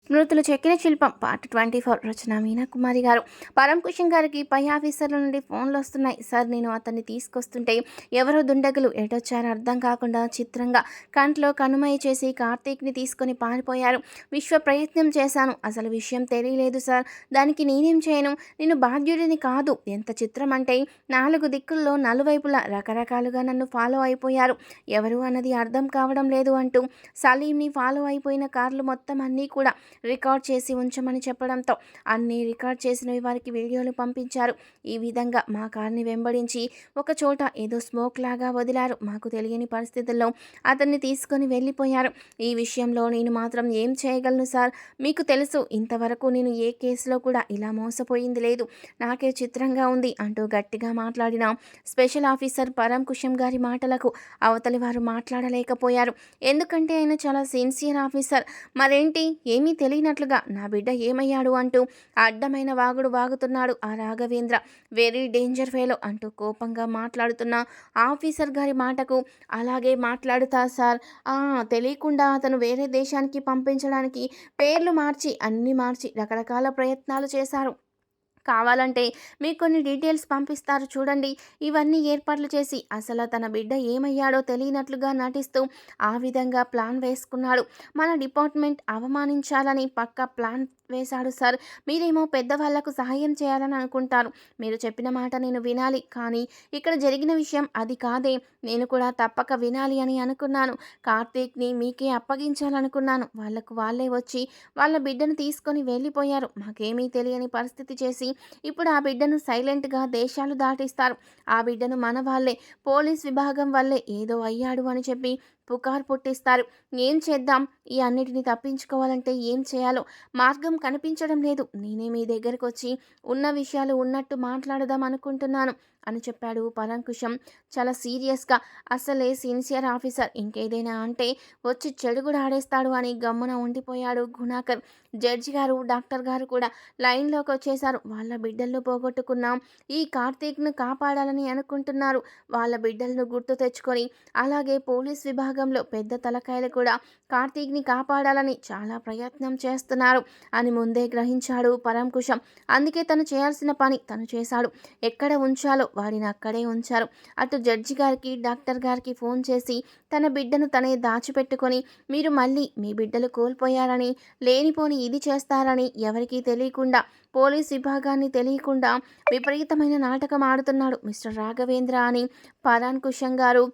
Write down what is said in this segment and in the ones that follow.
స్మృతులు చెక్కిన శిల్పం పార్ట్ 24 రచన మీనాకుమారి గారు. పరంకుశం గారికి పై ఆఫీసర్ల నుండి ఫోన్లు వస్తున్నాయి. సార్, నేను అతన్ని తీసుకొస్తుంటే ఎవరో దుండగులు ఎటొచ్చారో అర్థం కాకుండా చిత్రంగా కంట్లో కనుమయ్య చేసి కార్తీక్ని తీసుకొని పారిపోయారు. విశ్వ ప్రయత్నం చేశాను, అసలు విషయం తెలియలేదు సార్. దానికి నేనేం చేయను? నేను బాధ్యుడిని కాదు. ఎంత చిత్రం అంటే 4 దిక్కుల్లో నలువైపులా రకరకాలుగా నన్ను ఫాలో అయిపోయారు. ఎవరు అన్నది అర్థం కావడం లేదు అంటూ సలీంని ఫాలో అయిపోయిన కార్లు మొత్తం అన్నీ కూడా రికార్డ్ చేసి ఉంచమని చెప్పడంతో అన్నీ రికార్డ్ చేసినవి వారికి వీడియోలు పంపించారు. ఈ విధంగా మా కార్ని వెంబడించి ఒక చోట ఏదో స్మోక్ లాగా వదిలారు. మాకు తెలియని పరిస్థితుల్లో అతన్ని తీసుకొని వెళ్ళిపోయారు. ఈ విషయంలో నేను మాత్రం ఏం చేయగలను సార్? మీకు తెలుసు, ఇంతవరకు నేను ఏ కేసులో కూడా ఇలా మోసపోయింది లేదు. నాకే చిత్రంగా ఉంది అంటూ గట్టిగా మాట్లాడిన స్పెషల్ ఆఫీసర్ పరంకుశం గారి మాటలకు అవతలి వారు మాట్లాడలేకపోయారు. ఎందుకంటే ఆయన చాలా సిన్సియర్ ఆఫీసర్. మరేంటి, ఏమీ తెలియనట్లుగా నా బిడ్డ ఏమయ్యాడు అంటూ అడ్డమైన వాగుడు వాగుతున్నాడు ఆ రాఘవేంద్ర. వెరీ డేంజర్ ఫెలో అంటూ కోపంగా మాట్లాడుతున్న ఆఫీసర్ గారి మాటకు అలాగే మాట్లాడుతా సార్, తెలియకుండా అతను వేరే దేశానికి పంపించడానికి పేర్లు మార్చి అన్నీ మార్చి రకరకాల ప్రయత్నాలు చేశారు. కావాలంటే మీకు కొన్ని డీటెయిల్స్ పంపిస్తారు చూడండి. ఇవన్నీ ఏర్పాట్లు చేసి అసలు తన బిడ్డ ఏమయ్యాడో తెలియనట్లుగా నటిస్తూ ఆ విధంగా ప్లాన్ వేసుకున్నాడు. మన డిపార్ట్మెంట్ అవమానించాలని పక్కా ప్లాన్ వేశాడు సార్. మీరేమో పెద్దవాళ్లకు సహాయం చేయాలని అనుకుంటారు. మీరు చెప్పిన మాట నేను వినాలి, కానీ ఇక్కడ జరిగిన విషయం అది కాదే. నేను కూడా తప్పక వినాలి అని అనుకున్నాను. కార్తీక్ని మీకే అప్పగించాలనుకున్నాను. వాళ్ళే వచ్చి వాళ్ళ బిడ్డను తీసుకొని వెళ్ళిపోయారు. మాకేమీ తెలియని పరిస్థితి చేసి ఇప్పుడు ఆ బిడ్డను సైలెంట్గా దేశాలు దాటిస్తారు. ఆ బిడ్డను మన వాళ్ళే, పోలీస్ విభాగం వల్లే ఏదో అయ్యాడు అని చెప్పి పుకారు పుట్టిస్తారు. ఏం చేద్దాం? ఈ అన్నిటిని తప్పించుకోవాలంటే ఏం చేయాలో మార్గం కనిపించడం లేదు. నేనే మీ దగ్గరకు వచ్చి ఉన్న విషయాలు ఉన్నట్టు మాట్లాడదాం అనుకుంటున్నాను అని చెప్పాడు పరంకుశం చాలా సీరియస్గా. అసలే సిన్సియర్ ఆఫీసర్, ఇంకేదైనా అంటే వచ్చి చెడు కూడా ఆడేస్తాడు అని గమ్మున ఉండిపోయాడు గుణాకర్. జడ్జి గారు, డాక్టర్ గారు కూడా లైన్లోకి వచ్చేశారు. వాళ్ళ బిడ్డలను పోగొట్టుకున్నాం, ఈ కార్తీక్ను కాపాడాలని అనుకుంటున్నారు. వాళ్ళ బిడ్డలను గుర్తు తెచ్చుకొని అలాగే పోలీస్ విభాగంలో పెద్ద తలకాయలు కూడా కార్తీక్ని కాపాడాలని చాలా ప్రయత్నం చేస్తున్నారు అని ముందే గ్రహించాడు పరంకుశం. అందుకే తను చేయాల్సిన పని తను చేశాడు. ఎక్కడ ఉంచాలో వాడిని అక్కడే ఉంచారు. అటు జడ్జి గారికి, డాక్టర్ గారికి ఫోన్ చేసి తన బిడ్డను తనే దాచిపెట్టుకొని మీరు మళ్ళీ మీ బిడ్డలు కోల్పోయారని, లేనిపోని ఇది చేస్తారని ఎవరికీ తెలియకుండా, పోలీస్ విభాగాన్ని తెలియకుండా విపరీతమైన నాటకం ఆడుతున్నాడు మిస్టర్ రాఘవేంద్ర అని పరాన్కుశం గారు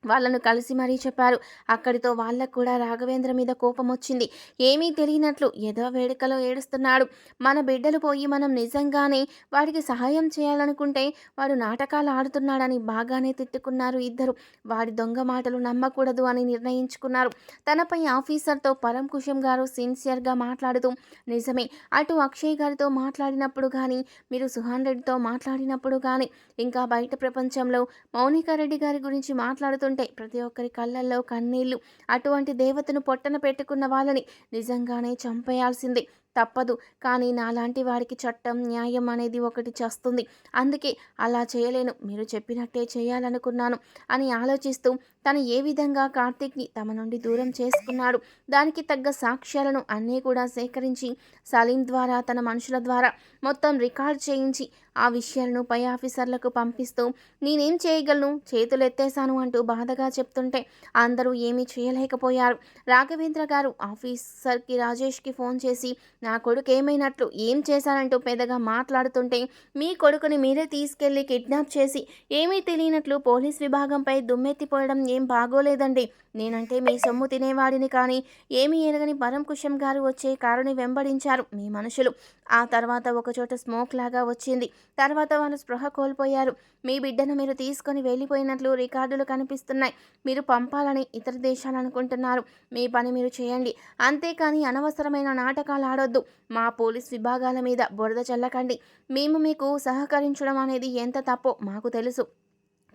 వాళ్ళను కలిసి మరీ చెప్పారు. అక్కడితో వాళ్ళకు కూడా రాఘవేంద్ర మీద కోపం వచ్చింది. ఏమీ తెలియనట్లు ఏదో వేడుకలో ఏడుస్తున్నాడు. మన బిడ్డలు పోయి మనం నిజంగానే వాడికి సహాయం చేయాలనుకుంటే వాడు నాటకాలు ఆడుతున్నాడని బాగానే తిట్టుకున్నారు ఇద్దరు. వాడి దొంగ మాటలు నమ్మకూడదు అని నిర్ణయించుకున్నారు. తనపై ఆఫీసర్తో పరంకుశం గారు సిన్సియర్గా మాట్లాడుతూ, నిజమే, అటు అక్షయ్ గారితో మాట్లాడినప్పుడు కానీ, మీరు సుహాన్ రెడ్డితో మాట్లాడినప్పుడు కానీ, ఇంకా బయట ప్రపంచంలో మౌనికా రెడ్డి గారి గురించి మాట్లాడుతూ ప్రతి ఒక్కరి కళ్ళల్లో కన్నీళ్లు. అటువంటి దేవతను పొట్టన పెట్టుకున్న వాళ్ళని నిజంగానే చంపేయాల్సిందే, తప్పదు. కానీ నాలాంటి వాడికి చట్టం, న్యాయం అనేది ఒకటి చేస్తుంది. అందుకే అలా చేయలేను, మీరు చెప్పినట్టే చేయాలనుకున్నాను అని ఆలోచిస్తూ తను ఏ విధంగా కార్తీక్ని తమ నుండి దూరం చేసుకున్నాడు, దానికి తగ్గ సాక్ష్యాలను అన్నీ కూడా సేకరించి సలీం ద్వారా, తన మనుషుల ద్వారా మొత్తం రికార్డ్ చేయించి ఆ విషయాలను పై ఆఫీసర్లకు పంపిస్తూ నేనేం చేయగలను, చేతులు ఎత్తేశాను అంటూ బాధగా చెప్తుంటే అందరూ ఏమీ చేయలేకపోయారు. రాఘవేంద్ర గారు ఆఫీసర్కి రాజేష్కి ఫోన్ చేసి నా కొడుకు ఏమైనట్లు, ఏం చేశానంటూ పెద్దగా మాట్లాడుతుంటే, మీ కొడుకుని మీరే తీసుకెళ్లి కిడ్నాప్ చేసి ఏమీ తెలియనట్లు పోలీస్ విభాగంపై దుమ్మెత్తిపోయడం ఏం బాగోలేదండి. నేనంటే మీ సొమ్ము తినేవాడిని, కానీ ఏమీ ఎరగని పరంకుశం గారు వచ్చే కారుని వెంబడించారు మీ మనుషులు. ఆ తర్వాత ఒకచోట స్మోక్ లాగా వచ్చింది. తర్వాత వాళ్ళు స్పృహ కోల్పోయారు. మీ బిడ్డను మీరు తీసుకొని వెళ్ళిపోయినట్లు రికార్డులు కనిపిస్తున్నాయి. మీరు పంపాలని ఇతర దేశాలు అనుకుంటున్నారు. మీ పని మీరు చేయండి, అంతేకాని అనవసరమైన నాటకాలు ఆడొద్దు. మా పోలీస్ విభాగాల మీద బురద చల్లకండి. మేము మీకు సహకరించడం అనేది ఎంత తప్పో మాకు తెలుసు.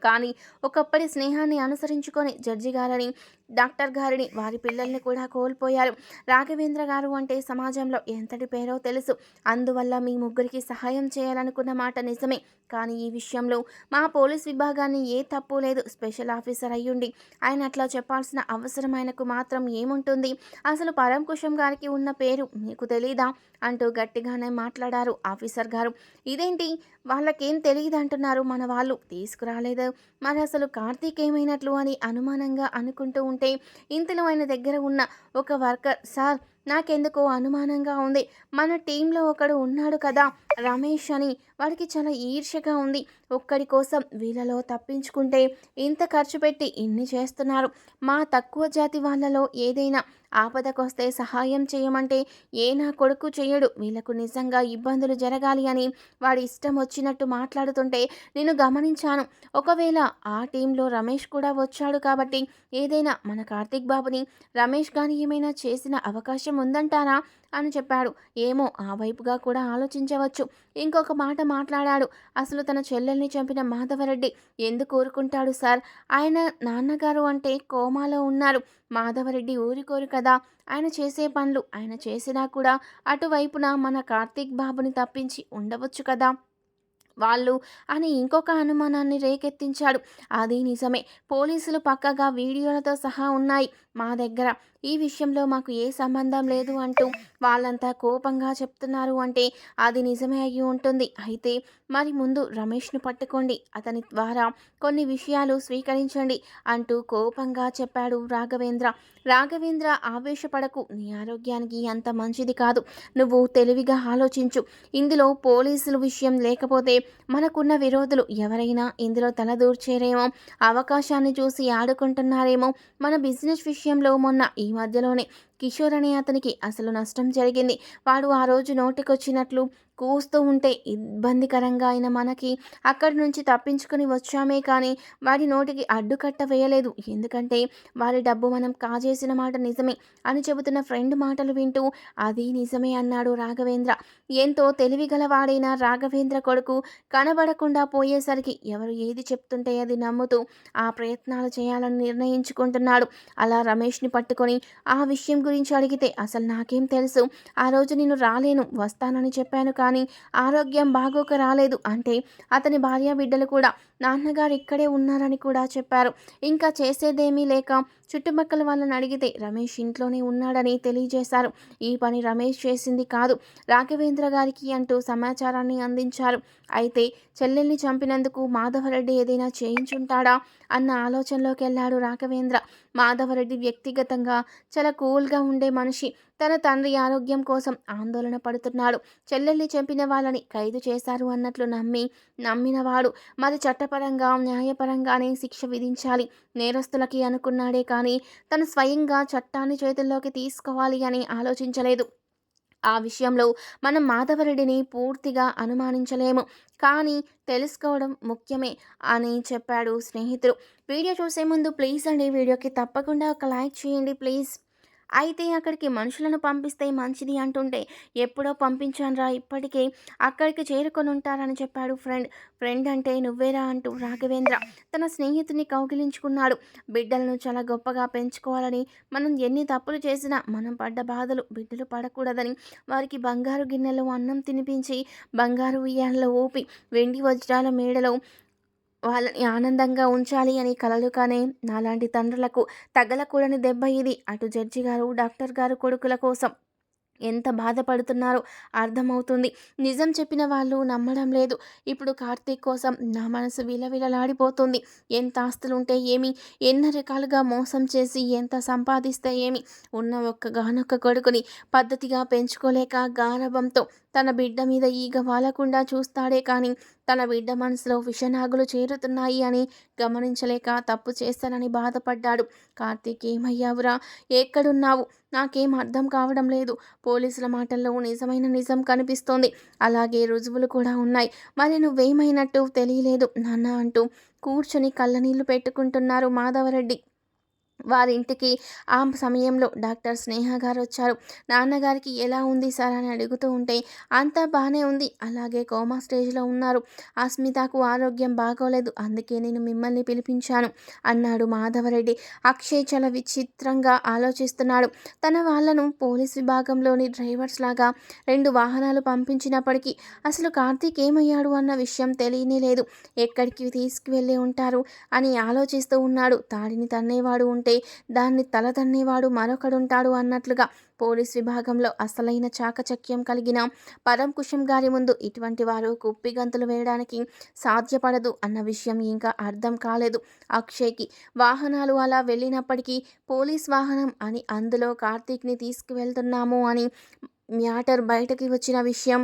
కానీ ఒకప్పటి స్నేహాన్ని అనుసరించుకొని జడ్జి గారని, డాక్టర్ గారిని, వారి పిల్లల్ని కూడా కోల్పోయారు. రాఘవేంద్ర గారు అంటే సమాజంలో ఎంతటి పేరో తెలుసు. అందువల్ల మీ ముగ్గురికి సహాయం చేయాలనుకున్న మాట నిజమే. కానీ ఈ విషయంలో మా పోలీస్ విభాగాన్ని ఏ తప్పు లేదు. స్పెషల్ ఆఫీసర్ అయ్యుండి ఆయన అట్లా చెప్పాల్సిన అవసరం ఆయనకు మాత్రం ఏముంటుంది? అసలు పరంకుశం గారికి ఉన్న పేరు మీకు తెలీదా? అంటూ గట్టిగానే మాట్లాడారు ఆఫీసర్ గారు. ఇదేంటి, వాళ్ళకేం తెలియదు అంటున్నారు మన వాళ్ళు, తీసుకురాలేదు, మరి అసలు కార్తీక్ ఏమైనట్లు అని అనుమానంగా అనుకుంటూ ఉంటే ఇంతలో ఆయన దగ్గర ఉన్న ఒక వర్కర్, సార్ నాకెందుకో అనుమానంగా ఉంది, మన టీంలో ఒకడు ఉన్నాడు కదా రమేష్ అని, వాడికి చాలా ఈర్ష్యగా ఉంది, ఒక్కడి కోసం వీళ్ళలో తప్పించుకుంటే ఇంత ఖర్చు పెట్టి ఇన్ని చేస్తున్నారు, మా తక్కువ జాతి వాళ్ళలో ఏదైనా ఆపదకొస్తే సహాయం చేయమంటే ఏ నా కొడుకు చేయడు, వీళ్ళకు నిజంగా ఇబ్బందులు జరగాలి అని వాడి ఇష్టం వచ్చినట్టు మాట్లాడుతుంటే నేను గమనించాను. ఒకవేళ ఆ టీంలో రమేష్ కూడా వచ్చాడు కాబట్టి ఏదైనా మన కార్తీక్ బాబుని రమేష్ కానీ ఏమైనా చేసిన అవకాశం ఉందంటారా అని చెప్పాడు. ఏమో, ఆ వైపుగా కూడా ఆలోచించవచ్చు. ఇంకొక మాట మాట్లాడాడు. అసలు తన చెల్లెల్ని చంపిన మాధవరెడ్డి ఎందుకు ఊరుకుంటాడు సార్? ఆయన నాన్నగారు అంటే కోమాలో ఉన్నారు. మాధవరెడ్డి ఊరుకోరు కదా. ఆయన చేసే పనులు ఆయన చేసినా కూడా అటువైపున మన కార్తీక్ బాబుని తప్పించి ఉండవచ్చు కదా వాళ్ళు అని ఇంకొక అనుమానాన్ని రేకెత్తించాడు. అది నిజమే, పోలీసులు పక్కగా వీడియోలతో సహా ఉన్నాయి మా దగ్గర. ఈ విషయంలో మాకు ఏ సంబంధం లేదు అంటూ వాళ్ళంతా కోపంగా చెప్తున్నారు అంటే అది నిజమే అయ్యి ఉంటుంది. అయితే మరి ముందు రమేష్ను పట్టుకోండి, అతని ద్వారా కొన్ని విషయాలు స్వీకరించండి అంటూ కోపంగా చెప్పాడు రాఘవేంద్ర. రాఘవేంద్ర, ఆవేశపడకు, నీ ఆరోగ్యానికి అంత మంచిది కాదు, నువ్వు తెలివిగా ఆలోచించు. ఇందులో పోలీసుల విషయం లేకపోతే మనకున్న విరోధులు ఎవరైనా ఇందులో తలదూర్చేరేమో, అవకాశాన్ని చూసి ఆడుకుంటున్నారేమో. మన బిజినెస్ విషయంలో మొన్న ఈ మధ్యలోనే కిషోర్ అనే అతనికి అసలు నష్టం జరిగింది. వాడు ఆ రోజు నోటికొచ్చినట్లు కూస్తూ ఉంటే ఇబ్బందికరంగా అయిన మనకి అక్కడి నుంచి తప్పించుకొని వచ్చామే కానీ వాడి నోటికి అడ్డుకట్ట వేయలేదు. ఎందుకంటే వారి డబ్బు మనం కాజేసిన మాట నిజమే అని చెబుతున్న ఫ్రెండ్ మాటలు వింటూ అది నిజమే అన్నాడు రాఘవేంద్ర. ఎంతో తెలివిగలవాడైన రాఘవేంద్ర కొడుకు కనబడకుండా పోయేసరికి ఎవరు ఏది చెప్తుంటే అది నమ్ముతూ ఆ ప్రయత్నాలు చేయాలని నిర్ణయించుకుంటున్నాడు. అలా రమేష్ని పట్టుకొని ఆ విషయం గురించి అడిగితే అసలు నాకేం తెలుసు, ఆ రోజు నేను రాలేను, వస్తానని చెప్పాను కానీ ఆరోగ్యం బాగోక రాలేదు అంటే అతని భార్య బిడ్డలు కూడా నాన్నగారు ఇక్కడే ఉన్నారని కూడా చెప్పారు. ఇంకా చేసేదేమీ లేక చుట్టుపక్కల వాళ్ళని అడిగితే రమేష్ ఇంట్లోనే ఉన్నాడని తెలియజేశారు. ఈ పని రమేష్ చేసింది కాదు, రాఘవేంద్ర గారికి అంటూ సమాచారాన్ని అందించారు. అయితే చెల్లెల్ని చంపినందుకు మాధవరెడ్డి ఏదైనా చేయించుంటాడా అన్న ఆలోచనలోకి వెళ్ళాడు రాఘవేంద్ర. మాధవరెడ్డి వ్యక్తిగతంగా చాలా కూల్గా ఉండే మనిషి. తన తండ్రి ఆరోగ్యం కోసం ఆందోళన పడుతున్నాడు. చెల్లెల్ని చంపిన వాళ్ళని ఖైదు చేశారు అన్నట్లు నమ్మినవాడు మరి చట్టపరంగా న్యాయపరంగానే శిక్ష విధించాలి నేరస్తులకి అనుకున్నాడే కానీ తను స్వయంగా చట్టాన్ని చేతుల్లోకి తీసుకోవాలి అని ఆలోచించలేదు. ఆ విషయంలో మనం మాధవరెడ్డిని పూర్తిగా అనుమానించలేము, కానీ తెలుసుకోవడం ముఖ్యమే అని చెప్పాడు స్నేహితుడు. వీడియో చూసే ముందు ప్లీజ్ అండి, వీడియోకి తప్పకుండా ఒక లైక్ చేయండి ప్లీజ్. అయితే అక్కడికి మనుషులను పంపిస్తే మంచిది అంటుంటే ఎప్పుడో పంపించానురా, ఇప్పటికే అక్కడికి చేరుకొని ఉంటారని చెప్పాడు ఫ్రెండ్ అంటే నువ్వేరా అంటూ రాఘవేంద్ర తన స్నేహితుని కౌగిలించుకున్నాడు. బిడ్డలను చాలా గొప్పగా పెంచుకోవాలని, మనం ఎన్ని తప్పులు చేసినా మనం పడ్డ బాధలు బిడ్డలు పడకూడదని వారికి బంగారు గిన్నెలో అన్నం తినిపించి బంగారు ఉయ్యాలలో ఊపి వెండి వజ్రాల మేడలో వాళ్ళని ఆనందంగా ఉంచాలి అని కలలు కానే నాలాంటి తండ్రులకు తగలకూడని దెబ్బ ఇది. అటు జడ్జి గారు, డాక్టర్ గారు కొడుకుల కోసం ఎంత బాధపడుతున్నారో అర్థమవుతుంది. నిజం చెప్పిన వాళ్ళు నమ్మడం లేదు. ఇప్పుడు కార్తీక్ కోసం నా మనసు విలవిలలాడిపోతుంది. ఎంత ఆస్తులుంటే ఏమి, ఎన్ని రకాలుగా మోసం చేసి ఎంత సంపాదిస్తే ఏమి, ఉన్న ఒక్కగానొక్క కొడుకుని పద్ధతిగా పెంచుకోలేక గారాబంతో తన బిడ్డ మీద ఈగ వాలకుండా చూస్తాడే కానీ తన బిడ్డ మనసులో విషనాగులు చేరుతున్నాయి అని గమనించలేక తప్పు చేస్తానని బాధపడ్డాడు. కార్తీక్, ఏమయ్యావురా, ఎక్కడున్నావు, నాకేం అర్థం కావడం లేదు. పోలీసుల మాటల్లో నిజమైన నిజం కనిపిస్తోంది, అలాగే రుజువులు కూడా ఉన్నాయి. మరి నువ్వేమైనట్టు తెలియలేదు నాన్న అంటూ కూర్చొని కళ్ళనీళ్లు పెట్టుకుంటున్నారు మాధవరెడ్డి. వారింటికి ఆ సమయంలో డాక్టర్ స్నేహ గారు వచ్చారు. నాన్నగారికి ఎలా ఉంది సార్ అని అడుగుతూ ఉంటే, అంతా బానే ఉంది. అలాగే కోమా స్టేజ్‌లో ఉన్నారు. అస్మితకు ఆరోగ్యం బాగోలేదు. అందుకే నేను మిమ్మల్ని పిలిపించాను అన్నాడు మాధవరెడ్డి. అక్షయ్ చాలా విచిత్రంగా ఆలోచిస్తున్నాడు. తన వాళ్ళను పోలీస్ విభాగంలోని డ్రైవర్స్ లాగా 2 వాహనాలు పంపించినప్పటికీ అసలు కార్తీక్ ఏమయ్యాడు అన్న విషయం తెలియనే లేదు. ఎక్కడికి తీసుకువెళ్ళి ఉంటారు అని ఆలోచిస్తూ ఉన్నాడు. తాడిని తన్నేవాడు ఉంటే దాన్ని తల తన్నేవాడు మరొకడుంటాడు అన్నట్లుగా పోలీస్ విభాగంలో అసలైన చాకచక్యం కలిగిన పరంకుశం గారి ముందు ఇటువంటి వారు కుప్పిగంతులు వేయడానికి సాధ్యపడదు అన్న విషయం ఇంకా అర్థం కాలేదు అక్షయ్కి. వాహనాలు అలా వెళ్ళినప్పటికీ పోలీస్ వాహనం అని అందులో కార్తీక్ని తీసుకువెళ్తున్నాము అని మ్యాటర్ బయటకి వచ్చిన విషయం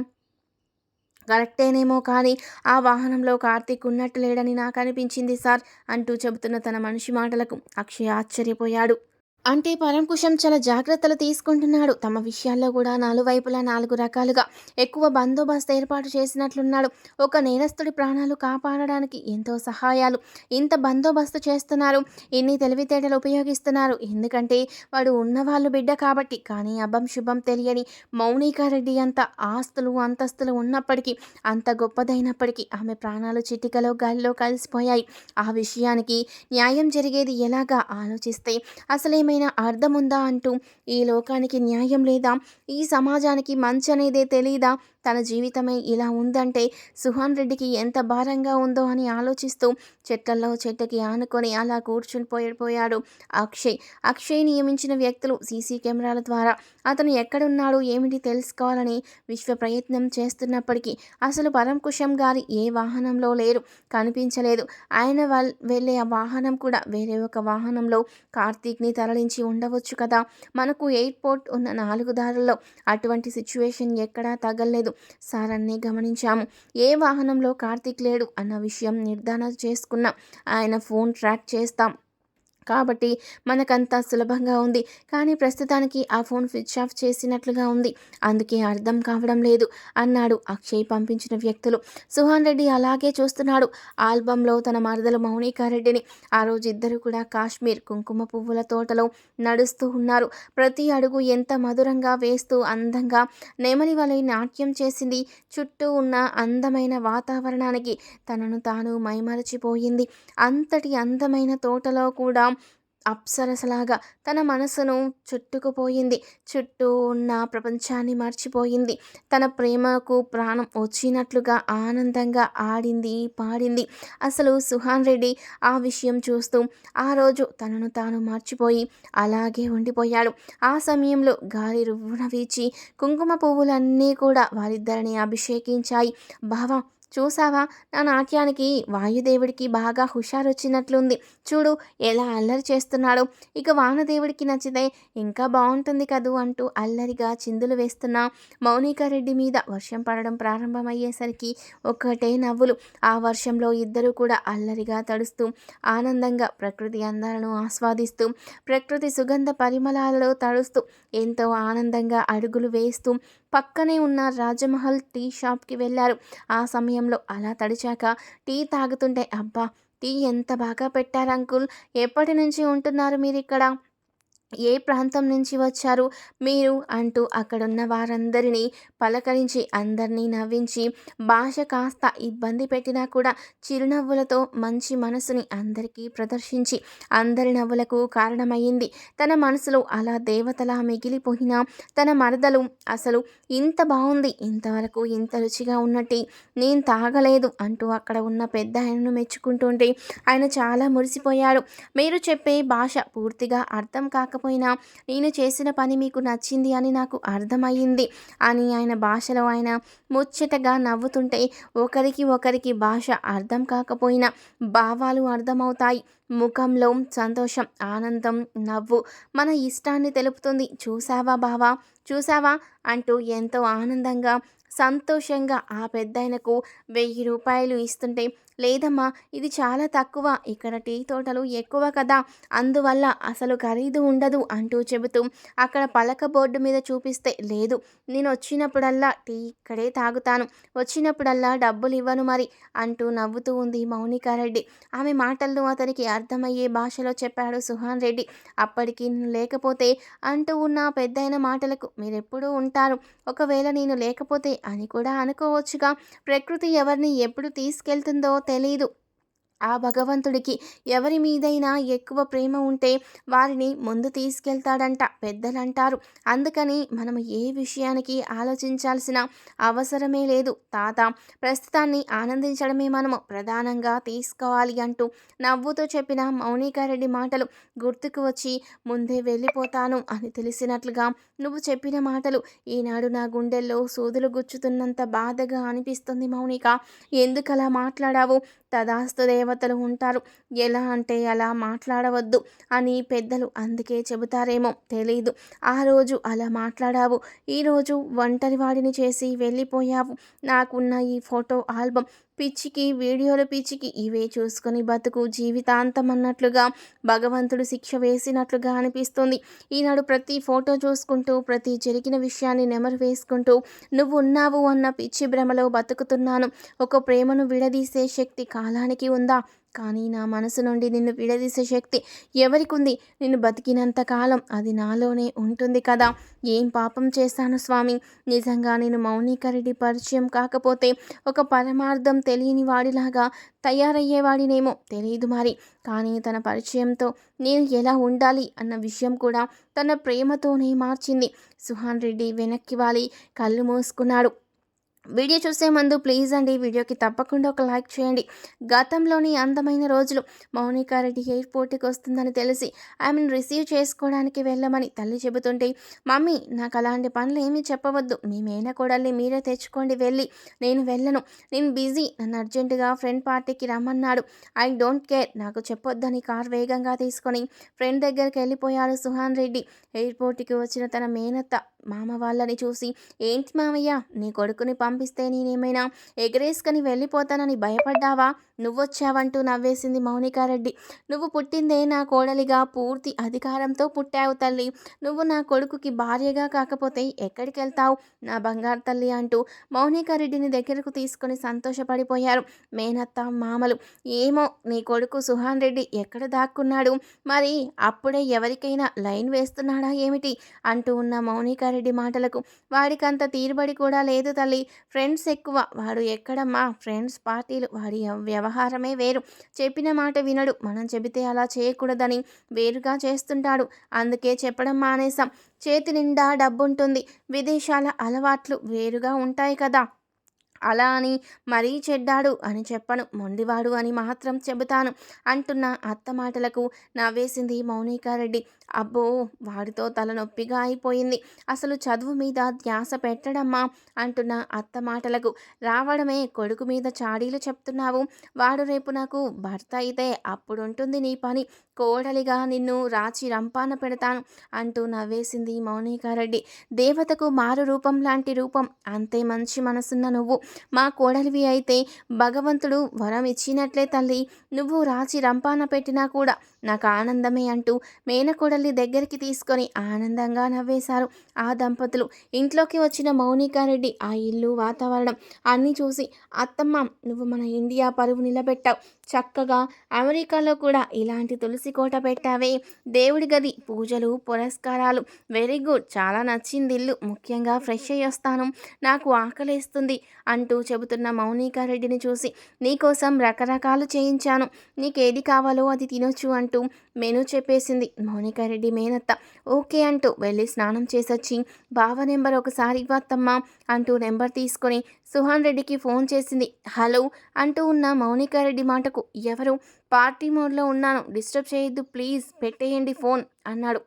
కరెక్టేనేమో కానీ ఆ వాహనంలో కార్తీక్ ఉన్నట్టు లేడని నాకు అనిపించింది సార్ అంటూ చెబుతున్న తన మనిషి మాటలకు అక్షయ్ ఆశ్చర్యపోయాడు. అంటే పరంకుశం చాలా జాగ్రత్తలు తీసుకుంటున్నాడు. తమ విషయాల్లో కూడా నలువైపులా 4 రకాలుగా ఎక్కువ బందోబస్తు ఏర్పాటు చేసినట్లున్నాడు. ఒక నేరస్తుడి ప్రాణాలు కాపాడడానికి ఎంతో సహాయాలు, ఇంత బందోబస్తు చేస్తున్నారు. ఇన్ని తెలివితేటలు ఉపయోగిస్తున్నారు. ఎందుకంటే వాడు ఉన్నవాళ్ళు బిడ్డ కాబట్టి. కానీ అభం శుభం తెలియని మౌనికారెడ్డి అంత ఆస్తులు అంతస్తులు ఉన్నప్పటికీ, అంత గొప్పదైనప్పటికీ ఆమె ప్రాణాలు చిటికలో గాలిలో కలిసిపోయాయి. ఆ విషయానికి న్యాయం జరిగేది ఎలాగా ఆలోచిస్తే అసలేమైనా అర్థముందా అంటూ ఈ లోకానికి న్యాయం లేదా, ఈ సమాజానికి మంచి అనేదే తెలీదా, తన జీవితమే ఇలా ఉందంటే సుహాన్ రెడ్డికి ఎంత భారంగా ఉందో అని ఆలోచిస్తూ చెట్లలో చెట్టుకి ఆనుకొని అలా కూర్చుని పోయాడు అక్షయ్. అక్షయ్ నియమించిన వ్యక్తులు సీసీ కెమెరాల ద్వారా అతను ఎక్కడున్నాడు ఏమిటి తెలుసుకోవాలని విశ్వ ప్రయత్నం చేస్తున్నప్పటికీ అసలు పరంకుశం గారి ఏ వాహనంలో లేరు, కనిపించలేదు. ఆయన వెళ్ళే ఆ వాహనం కూడా వేరే ఒక వాహనంలో కార్తీక్ని తరలించి ఉండవచ్చు కదా. మనకు ఎయిర్పోర్ట్ ఉన్న 4 దారుల్లో అటువంటి సిచ్యువేషన్ ఎక్కడా తగలేదు సార్ అన్నీ గమనించాము. ఏ వాహనంలో కార్తీక్ లేడు అన్న విషయం నిర్ధారణ చేసుకున్నాం. ఆయన ఫోన్ ట్రాక్ చేస్తాం కాబట్టి మనకంతా సులభంగా ఉంది. కానీ ప్రస్తుతానికి ఆ ఫోన్ స్విచ్ ఆఫ్ చేసినట్లుగా ఉంది. అందుకే అర్థం కావడం లేదు అన్నాడు అక్షయ్ పంపించిన వ్యక్తులు. సుహాన్ రెడ్డి అలాగే చూస్తున్నాడు. ఆల్బంలో తన మరదలు మౌనికారెడ్డిని. ఆ రోజు ఇద్దరు కూడా కాశ్మీర్ కుంకుమ పువ్వుల తోటలో నడుస్తూ ఉన్నారు. ప్రతి అడుగు ఎంత మధురంగా వేస్తూ అందంగా నెమలి వలె నాట్యం చేసింది. చుట్టూ ఉన్న అందమైన వాతావరణానికి తనను తాను మైమరచిపోయింది. అంతటి అందమైన తోటలో కూడా అప్సరసలాగా తన మనసును చుట్టుకుపోయింది. చుట్టూ ఉన్న ప్రపంచాన్ని మర్చిపోయింది. తన ప్రేమకు ప్రాణం వచ్చినట్లుగా ఆనందంగా ఆడింది, పాడింది. అసలు సుహాన్ రెడ్డి ఆ విషయం చూస్తూ ఆ రోజు తనను తాను మర్చిపోయి అలాగే ఉండిపోయాడు. ఆ సమయంలో గాలి రువ్వున వీచి కుంకుమ పువ్వులన్నీ కూడా వారిద్దరిని అభిషేకించాయి. బావా చూసావా, నా నాట్యానికి వాయుదేవుడికి బాగా హుషారొచ్చినట్లుంది. చూడు ఎలా అల్లరి చేస్తున్నాడో. ఇక వానదేవుడికి నచ్చితే ఇంకా బాగుంటుంది కదూ అంటూ అల్లరిగా చిందులు వేస్తున్న మౌనికారెడ్డి మీద వర్షం పడడం ప్రారంభమయ్యేసరికి ఒక్కటే నవ్వులు. ఆ వర్షంలో ఇద్దరూ కూడా అల్లరిగా తడుస్తూ ఆనందంగా ప్రకృతి అందాలను ఆస్వాదిస్తూ ప్రకృతి సుగంధ పరిమళాలలో తడుస్తూ ఎంతో ఆనందంగా అడుగులు వేస్తూ పక్కనే ఉన్న రాజమహల్ టీ షాప్కి వెళ్ళారు. ఆ సమయంలో అలా తడిచాక టీ తాగుతుంటే అబ్బా టీ ఎంత బాగా పెట్టారు అంకుల్, ఎప్పటి నుంచి ఉంటున్నారు మీరిక్కడ, ఏ ప్రాంతం నుంచి వచ్చారు మీరు అంటూ అక్కడున్న వారందరినీ పలకరించి అందరినీ నవ్వించి భాష కాస్త ఇబ్బంది పెట్టినా కూడా చిరునవ్వులతో మంచి మనసుని అందరికీ ప్రదర్శించి అందరి నవ్వులకు కారణమయ్యింది. తన మనసులో అలా దేవతలా మిగిలిపోయిన తన మరదలు అసలు ఇంత బాగుంది, ఇంతవరకు ఇంత రుచిగా ఉన్నట్టు నేను తాగలేదు అంటూ అక్కడ ఉన్న పెద్ద ఆయనను మెచ్చుకుంటుంటే ఆయన చాలా మురిసిపోయాడు. మీరు చెప్పే భాష పూర్తిగా అర్థం కాకపోయినా నేను చేసిన పని మీకు నచ్చింది అని నాకు అర్థమయ్యింది అని ఆయన భాషలో ఆయన ముచ్చటగా నవ్వుతుంటే ఒకరికి భాష అర్థం కాకపోయినా భావాలు అర్థమవుతాయి. ముఖంలో సంతోషం, ఆనందం, నవ్వు మన ఇష్టాన్ని తెలుపుతుంది. చూసావా బావా, చూసావా అంటూ ఎంతో ఆనందంగా సంతోషంగా ఆ పెద్దాయనకు 1000 రూపాయలు ఇస్తుంటే, లేదమ్మా ఇది చాలా తక్కువ, ఇక్కడ టీ తోటలు ఎక్కువ కదా, అందువల్ల అసలు ఖరీదు ఉండదు అంటూ చెబుతూ అక్కడ పలక బోర్డు మీద చూపిస్తే, లేదు నేను వచ్చినప్పుడల్లా టీ ఇక్కడే తాగుతాను, వచ్చినప్పుడల్లా డబ్బులు ఇవ్వను మరి అంటూ నవ్వుతూ ఉంది మౌనికారెడ్డి. ఆమె మాటల్లో అతనికి అర్థమయ్యే భాషలో చెప్పాడు సుహాన్ రెడ్డి. అప్పటికి నేను లేకపోతే అంటూ ఉన్న పెద్దయిన మాటలకు మీరెప్పుడూ ఉంటారు. ఒకవేళ నేను లేకపోతే అని కూడా అనుకోవచ్చుగా. ప్రకృతి ఎవరిని ఎప్పుడు తీసుకెళ్తుందో తెలీదు. ఆ భగవంతుడికి ఎవరి మీదైనా ఎక్కువ ప్రేమ ఉంటే వారిని ముందు తీసుకెళ్తాడంట పెద్దలంటారు. అందుకని మనం ఏ విషయానికి ఆలోచించాల్సిన అవసరమే లేదు తాత. ప్రస్తుతాన్ని ఆనందించడమే మనము ప్రధానంగా తీసుకోవాలి అంటూ నవ్వుతూ చెప్పిన మౌనికారెడ్డి మాటలు గుర్తుకు వచ్చి ముందే వెళ్ళిపోతాను అని తెలిసినట్లుగా నువ్వు చెప్పిన మాటలు ఈనాడు నా గుండెల్లో సూదులు గుచ్చుతున్నంత బాధగా అనిపిస్తుంది మౌనిక. ఎందుకలా మాట్లాడావు? తదాస్తు దేవతలు ఉంటారు. ఎలా అంటే అలా మాట్లాడవద్దు అని పెద్దలు అందుకే చెబుతారేమో తెలీదు. ఆ రోజు అలా మాట్లాడావు, ఈరోజు ఒంటరి వాడిని చేసి వెళ్ళిపోయావు. నాకున్న ఈ ఫోటో ఆల్బమ్ పిచ్చికి, వీడియోల పిచ్చికి ఇవే చూసుకొని బతుకు జీవితాంతం అన్నట్లుగా భగవంతుడు శిక్ష వేసినట్లుగా అనిపిస్తుంది. ఈనాడు ప్రతి ఫోటో చూసుకుంటూ ప్రతి జరిగిన విషయాన్ని నెమరు వేసుకుంటూ నువ్వు ఉన్నావు అన్న పిచ్చి భ్రమలో బతుకుతున్నాను. ఒక ప్రేమను విడదీసే శక్తి కాలానికి ఉందా? కానీ నా మనసు నుండి నిన్ను విడదీసే శక్తి ఎవరికుంది? నిన్ను బతికినంత కాలం అది నాలోనే ఉంటుంది కదా. ఏం పాపం చేశాను స్వామి? నిజంగా నేను మౌనికారెడ్డి పరిచయం కాకపోతే ఒక పరమార్థం తెలియని వాడిలాగా తయారయ్యేవాడినేమో తెలియదు మరి. కానీ తన పరిచయంతో నేను ఎలా ఉండాలి అన్న విషయం కూడా తన ప్రేమతోనే మార్చింది. సుహాన్ రెడ్డి వెనక్కి వాలి కళ్ళు మూసుకున్నాడు. వీడియో చూసే ముందు ప్లీజ్ అండి వీడియోకి తప్పకుండా ఒక లైక్ చేయండి. గతంలోని అందమైన రోజులు మౌనికారెడ్డి ఎయిర్పోర్ట్కి వస్తుందని తెలిసి ఆమెను రిసీవ్ చేసుకోవడానికి వెళ్ళమని తల్లి చెబుతుంటే, మమ్మీ నాకు అలాంటి పనులు ఏమీ చెప్పవద్దు, మీ మేనకోడల్ని మీరే తెచ్చుకోండి వెళ్ళి, నేను వెళ్ళను, నేను బిజీ, నన్ను అర్జెంటుగా ఫ్రెండ్ పార్టీకి రమ్మన్నాడు, ఐ డోంట్ కేర్, నాకు చెప్పొద్దని కార్ వేగంగా తీసుకొని ఫ్రెండ్ దగ్గరికి వెళ్ళిపోయాడు సుహాన్ రెడ్డి. ఎయిర్పోర్ట్కి వచ్చిన తన మేనత్త మామ వాళ్ళని చూసి, ఏంటి మామయ్య నీ కొడుకుని పంపిస్తే నేనేమైనా ఎగరేసుకొని వెళ్ళిపోతానని భయపడ్డావా? నువ్వొచ్చావంటూ నవ్వేసింది మౌనికారెడ్డి. నువ్వు పుట్టిందే నా కోడలిగా పూర్తి అధికారంతో పుట్టావు తల్లి. నువ్వు నా కొడుకుకి భార్యగా కాకపోతే ఎక్కడికి వెళ్తావు నా బంగారు తల్లి అంటూ మౌనికారెడ్డిని దగ్గరకు తీసుకొని సంతోషపడిపోయారు మేనత్త మామలు. ఏమో నీ కొడుకు సుహాన్ రెడ్డి ఎక్కడ దాక్కున్నాడు మరి, అప్పుడే ఎవరికైనా లైన్ వేస్తున్నాడా ఏమిటి అంటూ ఉన్న మౌనికారెడ్డి మాటలకు వాడికంత తీరుబడి కూడా లేదు తల్లి. ఫ్రెండ్స్ ఎక్కువ, వాడు ఎక్కడమ్మా ఫ్రెండ్స్ పార్టీలు, వాడి వ్యవహారమే వేరు. చెప్పిన మాట వినడు, మనం చెబితే అలా చేయకూడదని వేరుగా చేస్తుంటాడు. అందుకే చెప్పడం మానేశాం. చేతి నిండా డబ్బుంటుంది, విదేశాల అలవాట్లు వేరుగా ఉంటాయి కదా. అలా అని మరీ చెడ్డాడు అని చెప్పను, మొండివాడు అని మాత్రం చెబుతాను అంటున్న అత్త మాటలకు నవ్వేసింది మౌనికారెడ్డి. అబ్బో వాడితో తలనొప్పిగా అయిపోయింది, అసలు చదువు మీద ధ్యాస పెట్టడమ్మా అంటున్న అత్త మాటలకు రావడమే కొడుకు మీద చాడీలు చెప్తున్నావు. వాడు రేపు నాకు భర్త అయితే అప్పుడుంటుంది నీ పని, కోడలిగా నిన్ను రాచి రంపాన పెడతాను అంటూ నవ్వేసింది మౌనికారెడ్డి. దేవతకు మారు రూపం లాంటి రూపం, అంతే మంచి మనసున్న నువ్వు మా కోడలివి అయితే భగవంతుడు వరం ఇచ్చినట్లే తల్లి. నువ్వు రాచి రంపాన పెట్టినా కూడా నాకు ఆనందమే అంటూ మేనకోడల్ని దగ్గరికి తీసుకొని ఆనందంగా నవ్వేశారు ఆ దంపతులు. ఇంట్లోకి వచ్చిన మౌనికారెడ్డి ఆ ఇల్లు వాతావరణం అన్నీ చూసి, అత్తమ్మ నువ్వు మన ఇండియా పరువు నిలబెట్టావు, చక్కగా అమెరికాలో కూడా ఇలాంటి తులసి కోట పెట్టావే, దేవుడి గది పూజలు పురస్కారాలు, వెరీ గుడ్, చాలా నచ్చింది ఇల్లు, ముఖ్యంగా ఫ్రెష్ అయ్యి వస్తాను, నాకు ఆకలేస్తుంది అంటూ చెబుతున్న మౌనికారెడ్డిని చూసి, నీకోసం రకరకాలు చేయించాను, నీకేది కావాలో అది తినొచ్చు అంటూ మెనూ చెప్పేసింది మౌనికారెడ్డి మేనత్త. ఓకే అంటూ వెళ్ళి స్నానం చేసొచ్చి బావ నెంబర్ ఒకసారి ఇవ్వత్తమ్మా అంటూ నెంబర్ తీసుకొని సుహాన్ రెడ్డికి ఫోన్ చేసింది. హలో అంటూ ఉన్న మౌనికారెడ్డి మాటకు, ఎవరు? పార్టీ మోడ్లో ఉన్నాను, డిస్టర్బ్ చేయొద్దు ప్లీజ్, పెట్టేయండి ఫోన్ అన్నాడు.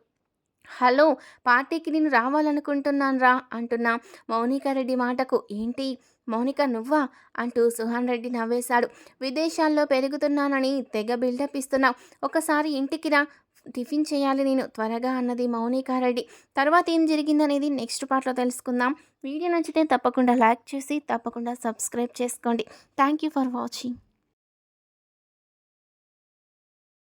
హలో, పార్టీకి నేను రావాలనుకుంటున్నాను రా అంటున్నా మౌనికారెడ్డి మాటకు, ఏంటి మౌనిక నువ్వా అంటూ సుహాన్ రెడ్డి నవ్వేశాడు. విదేశాల్లో పెరుగుతున్నానని తెగ బిల్డప్ ఇస్తున్నావు, ఒకసారి ఇంటికి రా, టిఫిన్ చేయాలి నేను త్వరగా అన్నది మౌనికారెడ్డి. తర్వాత ఏం జరిగిందనేది నెక్స్ట్ పార్ట్లో తెలుసుకుందాం. వీడియో నచ్చితే తప్పకుండా లైక్ చేసి తప్పకుండా సబ్స్క్రైబ్ చేసుకోండి. Thank you for watching.